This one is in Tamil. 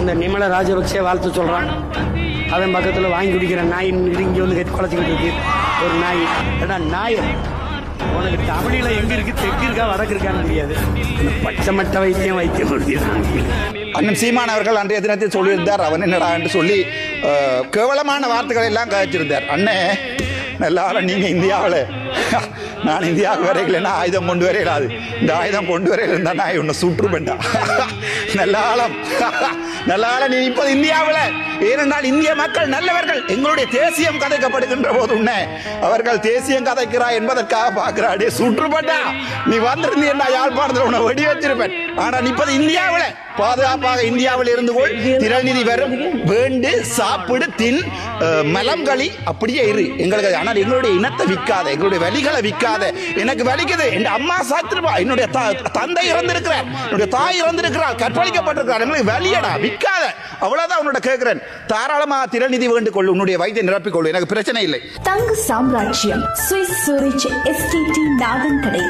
இந்த நிமல ராஜபக்சே வாழ்த்து சொல்றான். அவன் பக்கத்துல வாங்கி குடிக்கிற நாய் இங்கே வந்து குளச்சிக்கிட்டு இருக்கு. ஒரு நாய் நாய் உனக்கு தமிழில எங்க இருக்கு, தெற்கு இருக்கா வடக்கு இருக்கான்னு தெரியாது. பச்சமட்ட வைத்தியம் முடியாது. அண்ணன் சீமான் அவர்கள் அன்றைய தினத்தில் சொல்லியிருந்தார், அவன் என்னடா என்று சொல்லி கேவலமான வார்த்தைகளை எல்லாம் கழிச்சிருந்தார். அண்ணே நல்லா நீங்க இந்தியாவில், நான் இந்தியாவுக்கு வரையிலன்னா ஆயுதம் கொண்டு வரையிடாது, இந்த ஆயுதம் கொண்டு வரையில இருந்தா நான் உன்னை சுற்று பண்ணா நல்ல நீ இப்போது இந்தியாவில். ஏனென்றால் இந்திய மக்கள் நல்லவர்கள். எங்களுடைய தேசியம் கதைக்கப்படுகின்ற போது உன்னை அவர்கள் தேசியம் கதைக்கிறா என்பதற்காக பார்க்கிறாடே சுற்றுப்பட்டா நீ வந்திருந்தீ என்ன யாழ்ப்பாணத்தில் உன்னை வெடி வச்சிருப்பேன். ஆனால் இப்போது இந்தியாவில் பாதுகாப்பாக இந்தியாவில் இருந்து போய் திரள்நிதி வரும் வேண்டு சாப்பிடு தின் மலம்களி அப்படியே இரு எங்களுக்கு. ஆனால் எங்களுடைய இனத்தை விற்காத, எங்களுடைய வலிகளை விற்காத. எனக்கு வலிக்குது, என் அம்மா சாத்திருப்பா, என்னுடைய தந்தை இறந்திருக்கிறார், என்னுடைய தாய் இறந்திருக்கிறார், கற்பழிக்கப்பட்டிருக்கிறார், எங்களுக்கு வலியடா விற்காத. அவ்வளவுதான் உன்னோட கேட்கிறேன். தாராளமாக திரள்நிதி வேண்டு கொள்ளு, உன்னுடைய வயிற்றை நிரப்பிக் கொள்ளு, எனக்கு பிரச்சனை இல்லை. தங்க சாம்ராஜ்யம் சுவிஸ் சூரிச் எஸ்டேட் நாதன் கடை.